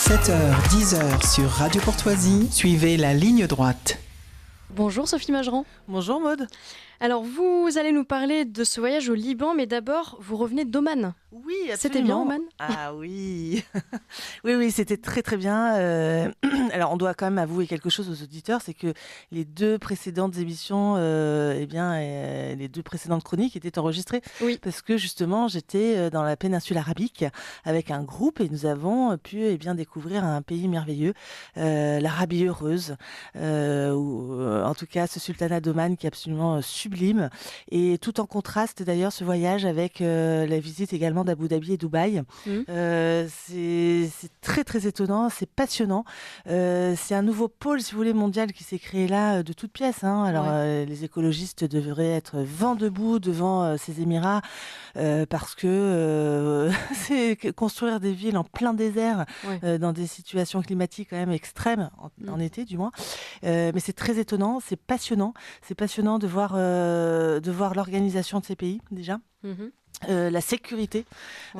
7h, 10h sur Radio Courtoisie, suivez la ligne droite. Bonjour Sophie Mageran. Bonjour Maude. Alors vous allez nous parler de ce voyage au Liban, mais d'abord vous revenez d'Oman. Oui, absolument. C'était bien Oman ? Ah oui, oui, c'était très très bien. Alors on doit quand même avouer quelque chose aux auditeurs, c'est que les deux précédentes émissions, les deux précédentes chroniques étaient enregistrées. Oui. Parce que justement j'étais dans la péninsule arabique avec un groupe et nous avons pu découvrir un pays merveilleux, l'Arabie heureuse, ou en tout cas ce sultanat d'Oman qui est absolument sublime, et tout en contraste d'ailleurs ce voyage avec la visite également d'Abu Dhabi et Dubaï. C'est très très étonnant, c'est passionnant. C'est un nouveau pôle, si vous voulez, mondial qui s'est créé là de toutes pièces. Alors les écologistes devraient être vent debout devant ces Émirats parce que c'est construire des villes en plein désert dans des situations climatiques quand même extrêmes, en été du moins. Mais c'est très étonnant, c'est passionnant. C'est passionnant de voir l'organisation de ces pays déjà. La sécurité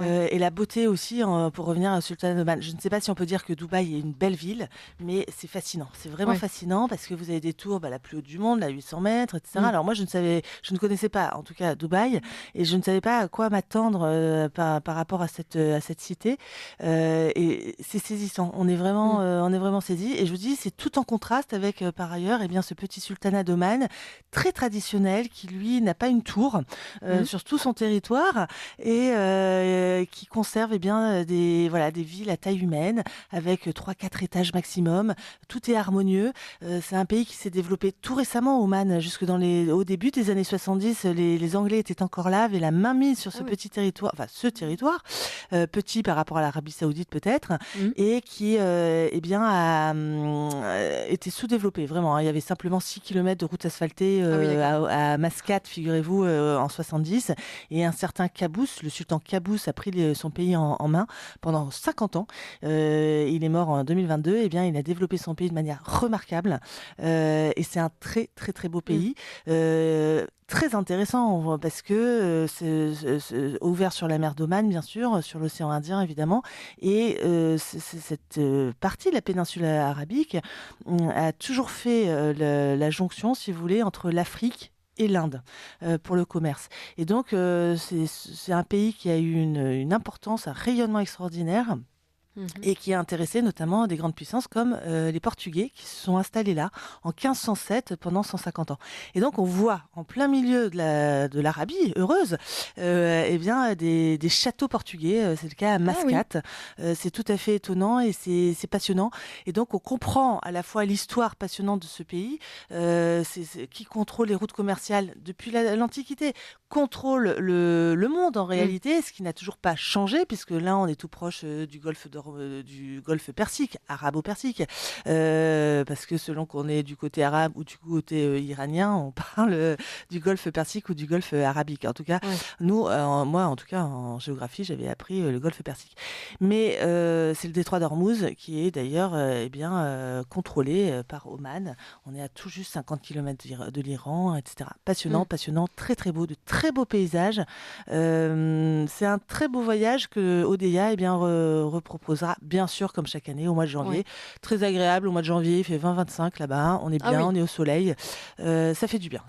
et la beauté aussi, pour revenir au Sultanat d'Oman. Je ne sais pas si on peut dire que Dubaï est une belle ville, mais c'est fascinant. C'est vraiment fascinant parce que vous avez des tours la plus haute du monde, à 800 mètres, etc. Alors moi, je ne connaissais pas, en tout cas, Dubaï, et je ne savais pas à quoi m'attendre par rapport à cette cité. Et c'est saisissant. On est vraiment saisi. Et je vous dis, c'est tout en contraste avec, par ailleurs, ce petit Sultanat d'Oman, très traditionnel, qui, lui, n'a pas une tour sur tout son territoire, et qui conserve des villes à taille humaine avec 3-4 étages maximum. Tout est harmonieux. C'est un pays qui s'est développé tout récemment, Oman, au début des années 70. Les Anglais étaient encore là, avaient la main mise sur ce petit territoire, petit par rapport à l'Arabie Saoudite peut-être, et qui a été sous-développé vraiment. Il y avait simplement 6 km de routes asphaltées à Mascate, figurez-vous, en 70, et un certain Qaboos, le sultan Qaboos, a pris son pays en main pendant 50 ans. Il est mort en 2022. Il a développé son pays de manière remarquable. Et c'est un très, très, très beau pays. Très intéressant parce que c'est ouvert sur la mer d'Oman, bien sûr, sur l'océan Indien, évidemment. Et cette partie de la péninsule arabique a toujours fait la jonction, si vous voulez, entre l'Afrique et l'Inde pour le commerce. Et donc, c'est un pays qui a eu une importance, un rayonnement extraordinaire, et qui a intéressé notamment des grandes puissances comme les Portugais, qui se sont installés là en 1507 pendant 150 ans. Et donc on voit en plein milieu de l'Arabie heureuse des châteaux portugais. C'est le cas à Mascate. C'est tout à fait étonnant et c'est passionnant. Et donc on comprend à la fois l'histoire passionnante de ce pays, qui contrôle les routes commerciales depuis l'Antiquité, contrôle le monde en réalité, ce qui n'a toujours pas changé, puisque là on est tout proche du golfe Persique, arabo-persique, parce que selon qu'on est du côté arabe ou du côté iranien, on parle du golfe Persique ou du golfe arabique. En tout cas, moi en tout cas en géographie, j'avais appris le golfe Persique. Mais c'est le détroit d'Ormuz qui est d'ailleurs contrôlé par Oman. On est à tout juste 50 km de l'Iran, etc. Passionnant, très très beau, de très beaux paysages. C'est un très beau voyage que Odeya reproposera bien sûr comme chaque année au mois de janvier. Très agréable au mois de janvier, il fait 20-25 là-bas, on est bien, on est au soleil. Ça fait du bien,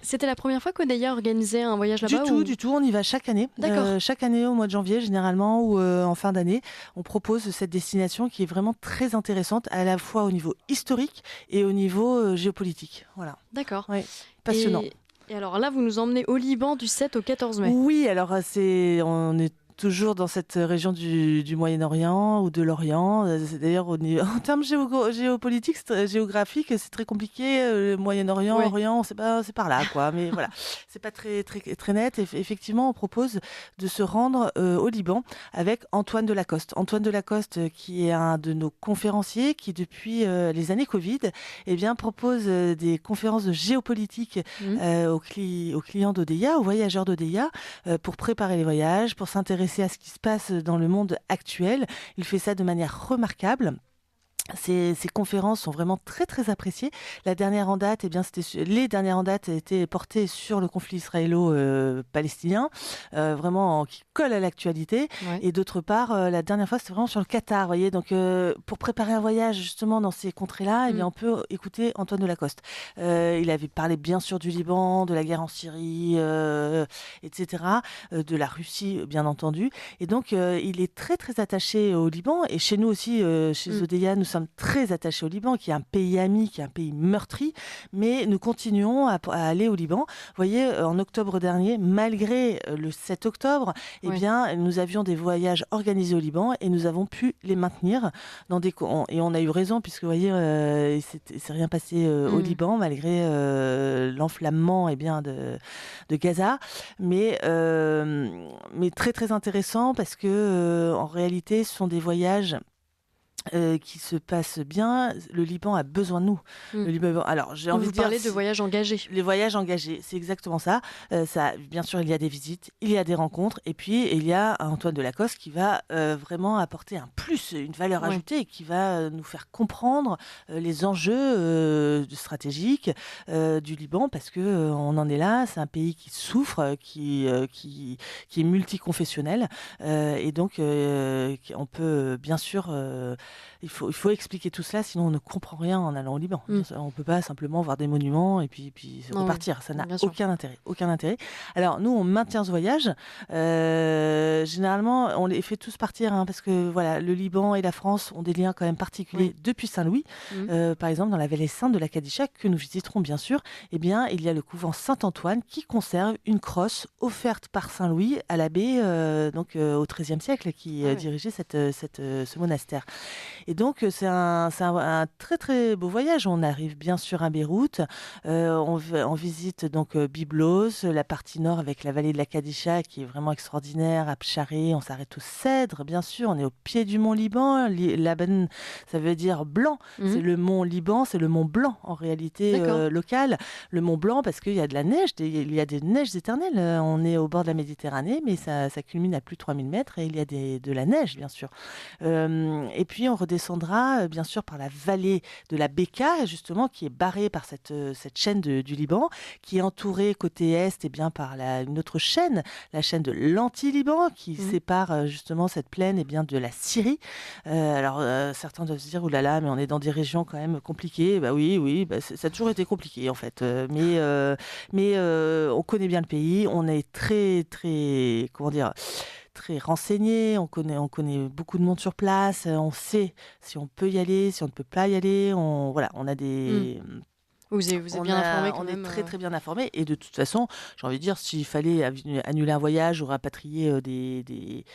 C'était la première fois qu'Odeya organisait un voyage là-bas Du tout, on y va chaque année. D'accord. Chaque année au mois de janvier généralement, ou en fin d'année, on propose cette destination qui est vraiment très intéressante à la fois au niveau historique et au niveau géopolitique. Voilà. D'accord. Oui, passionnant. Et alors là, vous nous emmenez au Liban du 7 au 14 mai. Oui, alors on est toujours dans cette région du Moyen-Orient ou de l'Orient. D'ailleurs, en termes géopolitiques, géographiques, c'est très compliqué. Le Moyen-Orient, Orient, c'est par là, quoi. Mais voilà, c'est pas très, très, très net. Et effectivement, on propose de se rendre au Liban avec Antoine Delacoste. Antoine Delacoste, qui est un de nos conférenciers, qui depuis les années Covid, propose des conférences de géopolitique aux clients d'Odeya, aux voyageurs d'Odeya, pour préparer les voyages, pour s'intéresser à ce qui se passe dans le monde actuel. Il fait ça de manière remarquable. Ces conférences sont vraiment très très appréciées. La dernière en date, les dernières en date étaient portées sur le conflit israélo-palestinien, vraiment qui colle à l'actualité. Ouais. Et d'autre part, la dernière fois, c'était vraiment sur le Qatar. Vous voyez, donc pour préparer un voyage justement dans ces contrées-là, on peut écouter Antoine Delacoste. Il avait parlé bien sûr du Liban, de la guerre en Syrie, etc., de la Russie bien entendu. Et donc il est très très attaché au Liban. Et chez nous aussi, chez Zodéia, nous sommes très attachés au Liban, qui est un pays ami, qui est un pays meurtri, mais nous continuons à aller au Liban. Vous voyez, en octobre dernier, malgré le 7 octobre, nous avions des voyages organisés au Liban et nous avons pu les maintenir et on a eu raison, puisque vous voyez, il s'est rien passé au Liban, malgré l'enflammement de Gaza, mais très très intéressant, parce que en réalité, ce sont des voyages qui se passe bien. Le Liban a besoin de nous. Le Liban... Alors, j'ai envie de dire... Vous parlez de voyages engagés. Les voyages engagés, c'est exactement ça. Bien sûr, il y a des visites, il y a des rencontres, et puis il y a Antoine Delacoste qui va vraiment apporter un plus, une valeur ajoutée, et qui va nous faire comprendre les enjeux stratégiques du Liban, parce que on en est là. C'est un pays qui souffre, qui est multiconfessionnel, et donc on peut bien sûr... Il faut expliquer tout cela, sinon on ne comprend rien en allant au Liban. On ne peut pas simplement voir des monuments et puis repartir. Ça n'a aucun intérêt. Alors nous, on maintient ce voyage. Généralement, on les fait tous partir, parce que voilà, le Liban et la France ont des liens quand même particuliers depuis Saint-Louis. Par exemple, dans la vallée sainte de la Kadisha, que nous visiterons bien sûr, il y a le couvent Saint-Antoine qui conserve une crosse offerte par Saint-Louis à l'abbé au XIIIe siècle, qui dirigeait ce monastère. Et donc, c'est un très très beau voyage. On arrive bien sûr à Beyrouth, on visite donc Byblos, la partie nord avec la vallée de la Kadisha qui est vraiment extraordinaire, à Psharé, on s'arrête au Cèdre, bien sûr, on est au pied du mont Liban. Laban, ça veut dire blanc, c'est le mont Liban, c'est le mont Blanc en réalité local. Le mont Blanc parce qu'il y a de la neige, il y a des neiges éternelles. On est au bord de la Méditerranée, mais ça culmine à plus de 3000 mètres et il y a de la neige, bien sûr. Et puis on redescendra bien sûr par la vallée de la Beka, justement, qui est barrée par cette chaîne du Liban, qui est entourée côté est par une autre chaîne, la chaîne de l'Anti-Liban, qui sépare justement cette plaine de la Syrie. Alors certains doivent se dire, oulala, mais on est dans des régions quand même compliquées. Oui, ça a toujours été compliqué en fait. Mais on connaît bien le pays, on est très, très, très renseigné, on connaît beaucoup de monde sur place, on sait si on peut y aller, si on ne peut pas y aller, on a des... Vous êtes bien informé quand même. On est très très bien informé, et de toute façon, j'ai envie de dire, s'il fallait annuler un voyage ou rapatrier des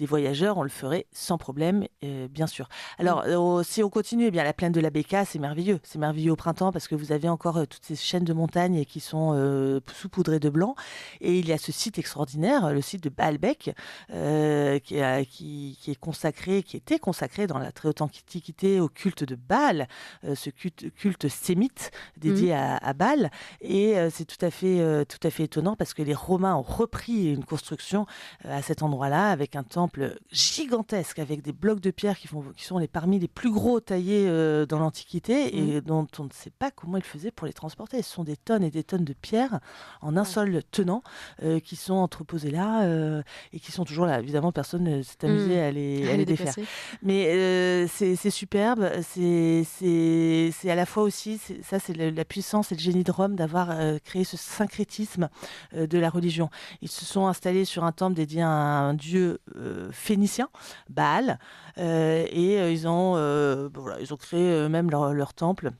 voyageurs, on le ferait sans problème, bien sûr. Alors, si on continue, la plaine de la Beka, c'est merveilleux au printemps, parce que vous avez encore toutes ces chaînes de montagnes qui sont saupoudrées de blanc, et il y a ce site extraordinaire, le site de Baalbek, qui était consacré dans la très haute antiquité au culte de Baal, ce culte sémite dédié à Baal, et c'est tout à fait étonnant, parce que les Romains ont repris une construction à cet endroit-là, avec un temple gigantesque, avec des blocs de pierre qui sont parmi les plus gros taillés dans l'Antiquité, et dont on ne sait pas comment ils faisaient pour les transporter. Ce sont des tonnes et des tonnes de pierres en un seul tenant qui sont entreposées là, et qui sont toujours là. Évidemment, personne ne s'est amusé à les défaire. Mais c'est superbe, c'est à la fois aussi, c'est la puissance et le génie de Rome d'avoir créé ce syncrétisme de la religion. Ils se sont installés sur un temple dédié à un dieu phénicien, Baal, et ils ont créé même leur temple.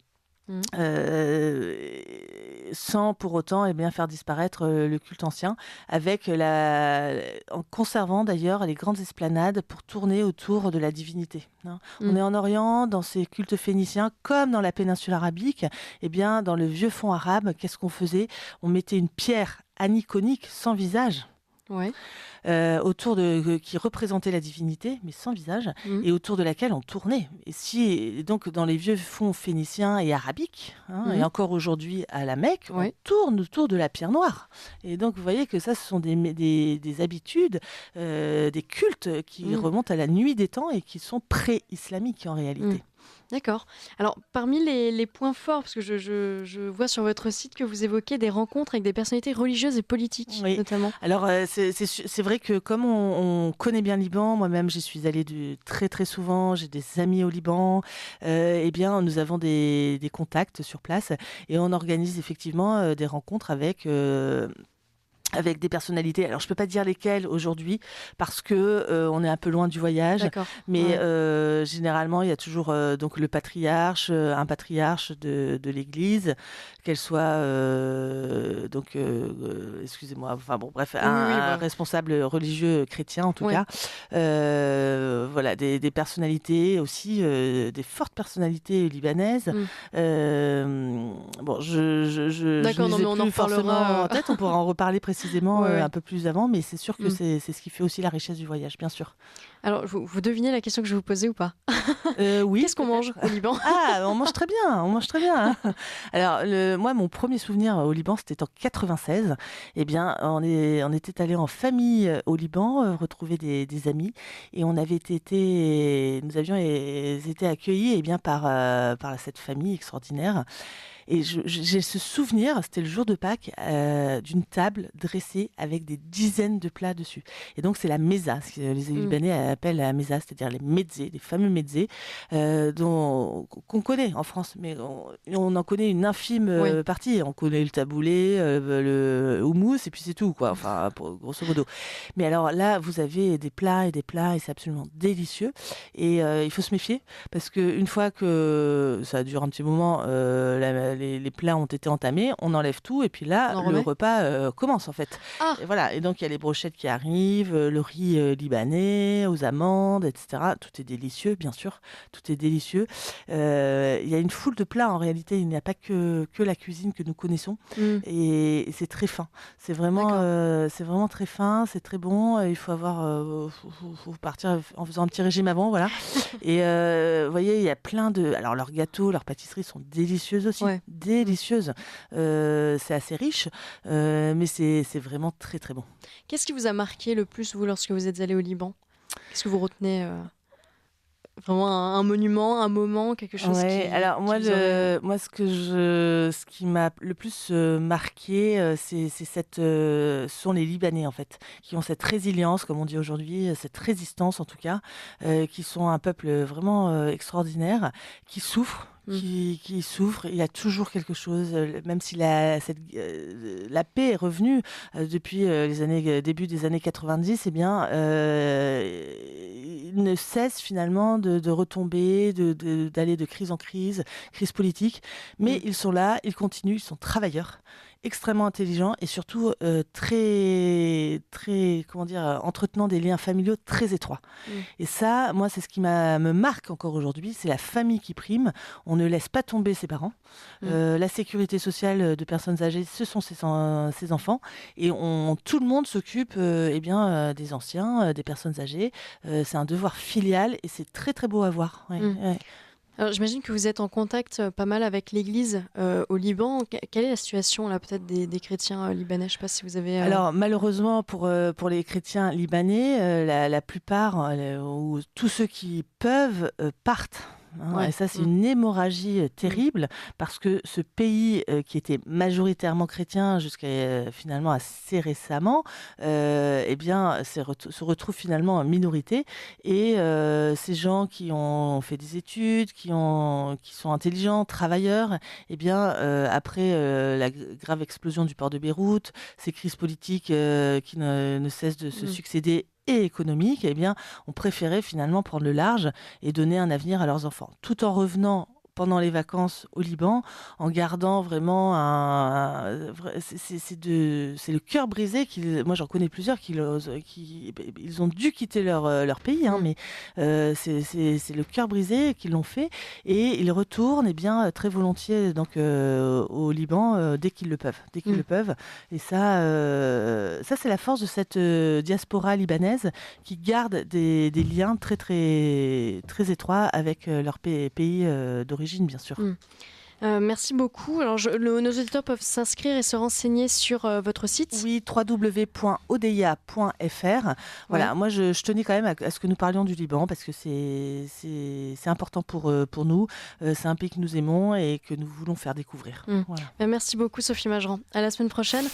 Sans pour autant faire disparaître le culte ancien, en conservant d'ailleurs les grandes esplanades pour tourner autour de la divinité. On est en Orient, dans ces cultes phéniciens, comme dans la péninsule arabique. Dans le vieux fond arabe, qu'est-ce qu'on faisait ? On mettait une pierre aniconique sans visage. Autour qui représentait la divinité, mais sans visage, et autour de laquelle on tournait. Et donc dans les vieux fonds phéniciens et arabiques, et encore aujourd'hui à la Mecque, on tourne autour de la pierre noire. Et donc vous voyez que ça, ce sont des habitudes, des cultes qui remontent à la nuit des temps et qui sont pré-islamiques en réalité. D'accord. Alors, parmi les points forts, parce que je vois sur votre site que vous évoquez des rencontres avec des personnalités religieuses et politiques, notamment. Alors, c'est vrai que comme on connaît bien le Liban, moi-même, j'y suis allée très, très souvent, j'ai des amis au Liban, eh bien, nous avons des contacts sur place et on organise effectivement des rencontres avec des personnalités. Alors, je peux pas dire lesquelles aujourd'hui parce que on est un peu loin du voyage. D'accord. Mais généralement, il y a toujours donc le patriarche, un patriarche de l'Église, qu'elle soit excusez-moi. Enfin bon, bref, un responsable religieux chrétien en tout cas. Voilà, des personnalités aussi, des fortes personnalités libanaises. Bon, je D'accord, ne les ai on plus en forcément en tête. On pourra en reparler précisément un peu plus avant, mais c'est sûr que c'est ce qui fait aussi la richesse du voyage, bien sûr. Alors, vous devinez la question que je vais vous poser ou pas? Oui. Qu'est-ce qu'on mange au Liban? Ah, on mange très bien. Alors, moi, mon premier souvenir au Liban, c'était en 96. Eh bien, on était allé en famille au Liban, retrouver des amis, et nous avions été accueillis par cette famille extraordinaire. Et j'ai ce souvenir, c'était le jour de Pâques, d'une table dressée avec des dizaines de plats dessus. Et donc, c'est la meza, ce que les Libanais appellent la meza, c'est-à-dire les mezzés, les fameux mezzés, qu'on connaît en France, mais on en connaît une infime partie. On connaît le taboulé, le houmous, et puis c'est tout, quoi. Enfin, grosso modo. Mais alors là, vous avez des plats, et c'est absolument délicieux. Et il faut se méfier, parce qu'une fois que ça dure un petit moment, les plats ont été entamés, on enlève tout et puis là, le repas commence en fait. Ah. Et voilà, et donc il y a les brochettes qui arrivent, le riz libanais aux amandes, etc. Tout est délicieux, bien sûr, tout est délicieux. Il y a une foule de plats en réalité, il n'y a pas que la cuisine que nous connaissons et c'est très fin. C'est vraiment très fin, c'est très bon. Il faut faut partir en faisant un petit régime avant, voilà. Et vous voyez, il y a plein alors leurs gâteaux, leurs pâtisseries sont délicieuses aussi. Délicieuse. C'est assez riche, mais c'est vraiment très très bon. Qu'est-ce qui vous a marqué le plus, vous, lorsque vous êtes allé au Liban? Qu'est-ce que vous retenez vraiment un monument, un moment, quelque chose alors moi, ce qui m'a le plus marqué, ce sont les Libanais en fait, qui ont cette résilience, comme on dit aujourd'hui, cette résistance en tout cas, qui sont un peuple vraiment extraordinaire, qui souffre. Qui souffrent, il y a toujours quelque chose, même si la paix est revenue depuis début des années 90, eh bien, ils ne cessent finalement de retomber, d'aller de crise en crise politique, mais ils sont là, ils continuent, ils sont travailleurs, extrêmement intelligents et surtout très, très, entretenant des liens familiaux très étroits. Et ça, moi, c'est ce qui me marque encore aujourd'hui, c'est la famille qui prime. On ne laisse pas tomber ses parents. La sécurité sociale de personnes âgées, ce sont ses enfants. Et tout le monde s'occupe des anciens, des personnes âgées. C'est un devoir filial et c'est très, très beau à voir. Alors, j'imagine que vous êtes en contact pas mal avec l'Église au Liban. Quelle est la situation là, peut-être des chrétiens libanais? Je ne sais pas si vous avez... Alors malheureusement pour les chrétiens libanais, la plupart, ou tous ceux qui peuvent, partent. Et ça, c'est une hémorragie terrible parce que ce pays qui était majoritairement chrétien jusqu'à finalement assez récemment, se retrouve finalement en minorité. Et ces gens qui ont fait des études, qui sont intelligents, travailleurs, après la grave explosion du port de Beyrouth, ces crises politiques qui ne cessent de se succéder et économique, ont préféré finalement prendre le large et donner un avenir à leurs enfants, tout en revenant pendant les vacances au Liban, en gardant vraiment c'est le cœur brisé. Moi, j'en connais plusieurs ils ont dû quitter leur pays, mais c'est le cœur brisé qu'ils l'ont fait et ils retournent très volontiers donc au Liban dès qu'ils le peuvent. Et ça, c'est la force de cette diaspora libanaise qui garde des liens très très très étroits avec leur pays d'origine, bien sûr. Merci beaucoup. Alors, nos auditeurs peuvent s'inscrire et se renseigner sur votre site. Oui, www.odeya.fr. Voilà, Ouais. moi je tenais quand même à ce que nous parlions du Liban parce que c'est important pour nous. C'est un pays que nous aimons et que nous voulons faire découvrir. Voilà. Merci beaucoup, Sophie Majran. À la semaine prochaine.